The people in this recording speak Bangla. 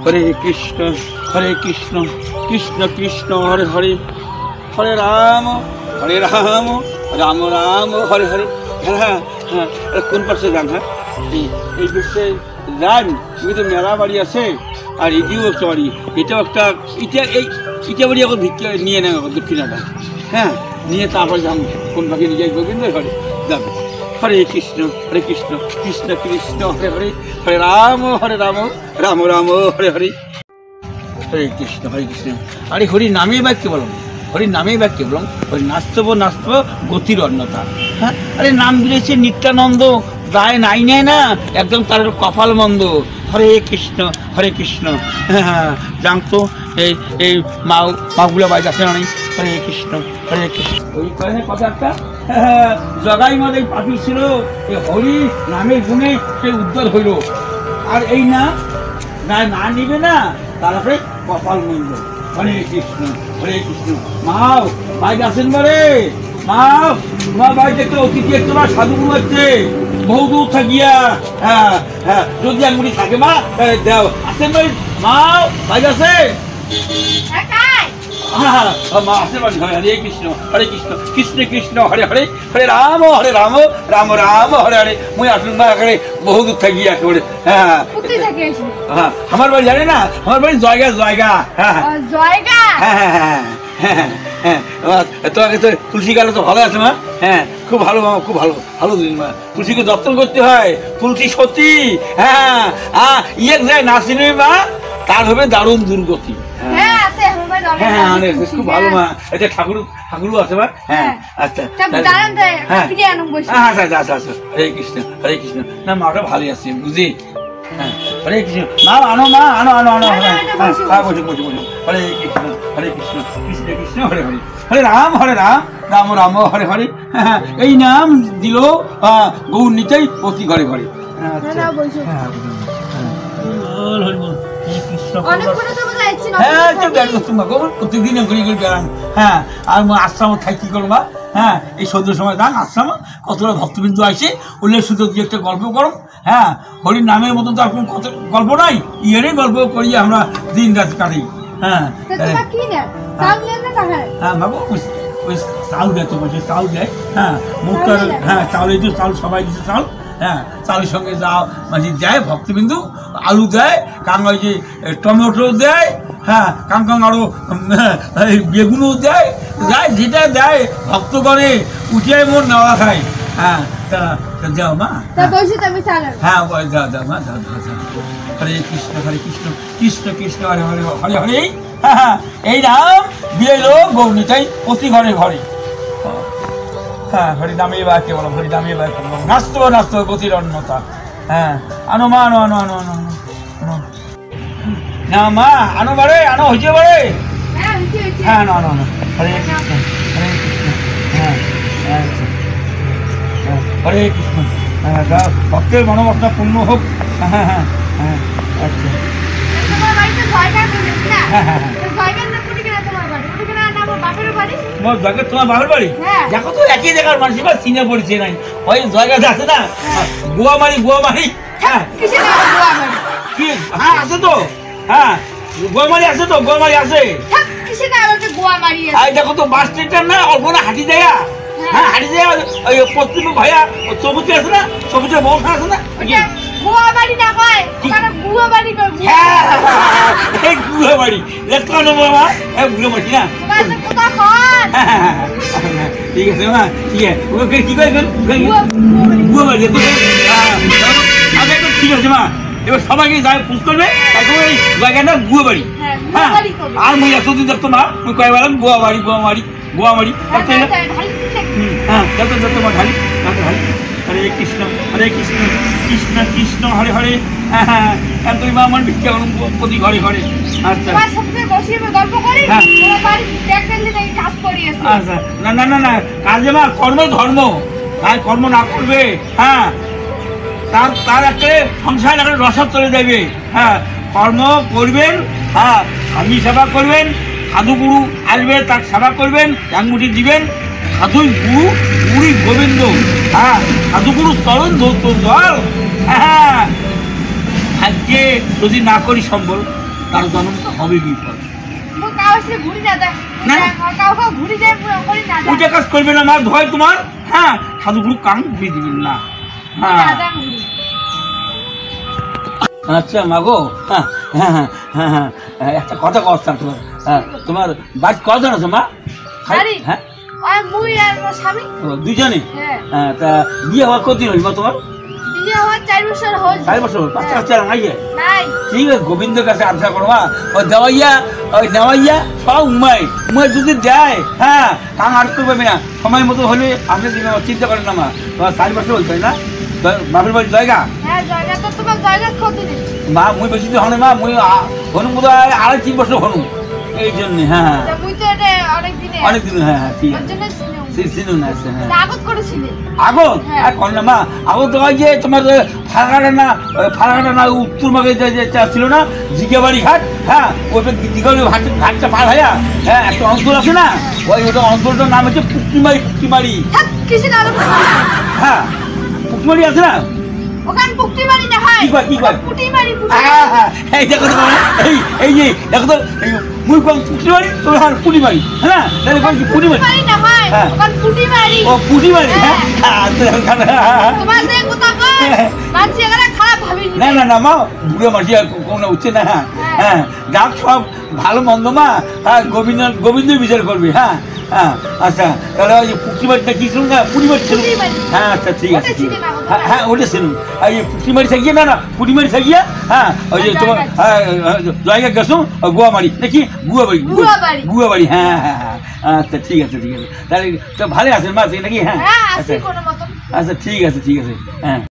হরে কৃষ্ণ কৃষ্ণ কৃষ্ণ হরে হরে, হরে রাম রাম রাম হরে হরে। হ্যাঁ হ্যাঁ, কোন পাশে যান? হ্যাঁ, এই বিশ্বে যান, তো মেলা বাড়ি আছে, আর এদিও একটা বাড়ি, এটাও একটা, ইটা বাড়ি এখন ভিক্ষা নিয়ে নেন দক্ষিণাটা। হ্যাঁ, নিয়ে তারপর যান কোন পাখি নিয়ে যাই গোবিন্দ ঘরে যাবে। হরে কৃষ্ণ কৃষ্ণ কৃষ্ণ হরে হরে, হরে রাম রাম রাম হরে হরে। হরে কৃষ্ণ আরে হরি নামে বাক্য বলুন, হরি নামে বাক্য বলুন, হরি নাস্তব গতির অন্যতা। হ্যাঁ, আরে নাম দিয়েছে নিত্যানন্দ, দায় নাই নেয় না, একদম তার কপাল মন্দ। হরে কৃষ্ণ হ্যাঁ, জানতো এই মাগুলা বাইজ আছে না? হরে কৃষ্ণ ওই কথা একটা জগাই মাঝে পাখি ছিল, এই হরি নামের গুণে সে উদ্ধার হইল। আর এই না নিবে না, তারপরে কপাল মন্দ। হরে কৃষ্ণ মাও বাইক আছেন বলে, মাও তোমার বাড়িতে একটা অতিথি একটু না সাধু ঘুমাচ্ছে বহু দূর থাকিয়া। হ্যাঁ হ্যাঁ, যদি আঙুলি থাকে মা দেও। আসেন ভাই, মাও বাইক আছে? হরে কৃষ্ণ কৃষ্ণ কৃষ্ণ হরে হরে, হরে রাম রাম রাম হরে হরে। মুই আসুন মা একেবারে বহু দূর থাকি একেবারে। হ্যাঁ হ্যাঁ, আমার বাড়ি জানে না, আমার বাড়ি জয়গা। হ্যাঁ হ্যাঁ হ্যাঁ হ্যাঁ হ্যাঁ, তোমাকে তো তুলসী গালে তো ভালো আছে মা। হ্যাঁ, খুব ভালো মা, খুব ভালো দিন মা। তুলসীকে যত্ন করতে হয়, তুলসী সতী। হ্যাঁ ইয়ে যায় না চিনি মা, তার হবে দারুণ দুর্গতি। হ্যাঁ খুব ভালো মা, এটা ঠাকুরও আছে মা। হ্যাঁ আচ্ছা আচ্ছা, হরে কৃষ্ণ না, মাটা ভালোই আছে বুঝি। হ্যাঁ, হরে কৃষ্ণ মা, আনো বসে হরে কৃষ্ণ কৃষ্ণ কৃষ্ণ হরে হরে, হরে রাম রাম রাম হরে হরে। হ্যাঁ, এই নাম দিল গৌর নিতাই প্রতি ঘরে ঘরে। প্রত্যেকদিন ঘুরে বেড়ান। হ্যাঁ, আর আশ্রম থাই কি করবা? হ্যাঁ, এই সন্ধ্যের সময় যান আশ্রম, কতটা ভক্তবিন্দু আসে, উল্লেখ সুযোগ দিয়ে একটা গল্প করো। হ্যাঁ, হরির নামের মতন তো আর কোনো গল্প নাই, ইয়েরই গল্প করিয়ে আমরা দিন রাত কাটি। হ্যাঁ হ্যাঁ বাবু, ওই চাল দেয় তো, বলছে চাল দেয়। হ্যাঁ, মুখটা হ্যাঁ চাউল, এই চাল সবাই দিচ্ছে চাল। হ্যাঁ, চালের সঙ্গে মাঝি দেয় ভক্তবিন্দু, আলু দেয়, ওই যে টমেটো দেয়। হ্যাঁ, আরো বেগুনও দেয়, যেটা দেয় ভক্তগণে উঠে মন নেওয়া খায়। হ্যাঁ, যাও মা। হ্যাঁ যাও মা, যাও। হরে কৃষ্ণ কৃষ্ণ কৃষ্ণ হরে হরে, হরে হরে। হ্যাঁ, এই নাম দিয়ে গৌরীটাই প্রতি ঘরে ঘরে। হ্যাঁ, হরি নামে বাক্যে বলো, হরি নামে বাক্যে বলো, নাস্ত গতির অন্যতা। হ্যাঁ, আনো মা, আনো না মা, আনো হইতে পারে। হ্যাঁ আনো হরে কৃষ্ণ হ্যাঁ হরে কৃষ্ণ। হ্যাঁ, ভক্তের মনোবাসনা পূর্ণ হোক। হ্যাঁ হ্যাঁ হ্যাঁ আচ্ছা। তোমার বাপের বাড়ি দেখো তো, একই জায়গার মানুষ বা চিনে পড়ছে নাই। ওই জায়গাতে আছে না গোয়ামারি। হ্যাঁ হ্যাঁ আছে তো, হ্যাঁ গোয়ামারি আছে তো, গোয়ামারি আছে। দেখো তো বাস স্ট্যান্ড না, অল্প না হাঁটি জায়গা। হ্যাঁ, হাঁটি জায়গা ওই পশ্চিম ভাইয়া সবুজে আছে না, সবুজের বউ আছে না, গুয়াবাড়ি দেখতে বাবা। হ্যাঁ, গুয়াবাড়ি না, ঠিক আছে মা, ঠিক আছে। ওকে কি করে গুয়াবাড়ি? ঠিক আছে মা, এবার সবাইকে যাই পুজ করবে, এই জায়গাটা গুয়াবাড়ি। হ্যাঁ, আর মুই এতদিন দেখতো না, মুই কয়ে বেড়াম গুয়াবাড়ি। হ্যাঁ, যত মা ঢালি। হরে কৃষ্ণ কৃষ্ণ কৃষ্ণ হরে হরে। হ্যাঁ, তুমি মা আমার ভিক্ষা করুন প্রতি ঘরে ঘরে। আচ্ছা আচ্ছা, না কাজে মা কর্ম ধর্ম, কর্ম না করবে। হ্যাঁ, তার একটা সংসার একটা রসদ চলে যাবে। হ্যাঁ, কর্ম করবেন। হ্যাঁ, স্বামী সেবা করবেন, সাধু গুরু আসবে তার সেবা করবেন, আঙ্গুটি দিবেন। সাধুই গুরুই গোবিন্দ। হ্যাঁ, সাধু গুরু চরণ ধরত জল। হ্যাঁ, আজকে যদি না করি সম্বল, তার জন্ম তো হবে বিপদ। ওইটা কাজ করবে না মা, ভয় তোমার। হ্যাঁ সাধু গুরু কান ঘুরিয়ে দিবেন না। হ্যাঁ আচ্ছা মা গো, হ্যাঁ হ্যাঁ হ্যাঁ হ্যাঁ হ্যাঁ একটা কথা কস্তাম তোমার। হ্যাঁ তোমার বাড়ি কজন আছে মা? হ্যাঁ দুজনে। হ্যাঁ তা বিয়ে হওয়ার কতদিন হইল মা তোমার? 4 বছর। বাচ্চা কাচ্চা নাই? ঠিক আছে, গোবিন্দের কাছে আশা করো মা। ওই দেওয়াইয়া সব উমাই যদি দেয়, হ্যাঁ কাম আর করবে না। সময় মতো হলে আপনি চিন্তা করেন না মা। তোমার 4 বছর হয়েছে না বাপের বাড়ির জায়গা? মা মুই বেশি দিন হনে মা, মুই হনু বোধ হয় 2.5-3 বছর হনু। এই জন্য হ্যাঁ অনেকদিন। হ্যাঁ হ্যাঁ ঠিক আছে। আগত আর কর না মা, আগত হয় যে তোমার ফালাকাটা না উত্তর মাগে ছিল না জিগাবাড়ি ঘাট। হ্যাঁ ওইটা জিগাবাড়ি ঘাটটা পার হয়ে হ্যাঁ একটা অঞ্চল আছে না, ওটা অঞ্চলটার নাম হচ্ছে পুকটিমারি। হ্যাঁ পুকটিমারি আছে না? এই যে দেখো তো মুই কম পুকটিমারি, তোমার পুটিমারি। হ্যাঁ তাহলে পুটিমারি। ও পুটিমারি। না না না মা, বুড়ো মাসি কোনো উঠছে না। হ্যাঁ যাক সব ভালো মন্দ মা, হ্যাঁ গোবিন্দ বিচার করবি। হ্যাঁ হ্যাঁ আচ্ছা তাহলে ওই যে পুকটিমারিটা কি ছিল না? পুটিমারি ছিল। হ্যাঁ আচ্ছা ঠিক আছে। হ্যাঁ হ্যাঁ ওটা ছিল। এই পুকটিমারি থাকিয়ে না পুটিমারি থাকিয়ে। হ্যাঁ ওই যে তোমার জায়গা গেছো গোয়াবাড়ি নাকি? গুয়াবাড়ি। হ্যাঁ হ্যাঁ হ্যাঁ আচ্ছা ঠিক আছে ঠিক আছে। তাহলে তো ভালো আছেন মা নাকি? হ্যাঁ আচ্ছা আচ্ছা ঠিক আছে। হ্যাঁ।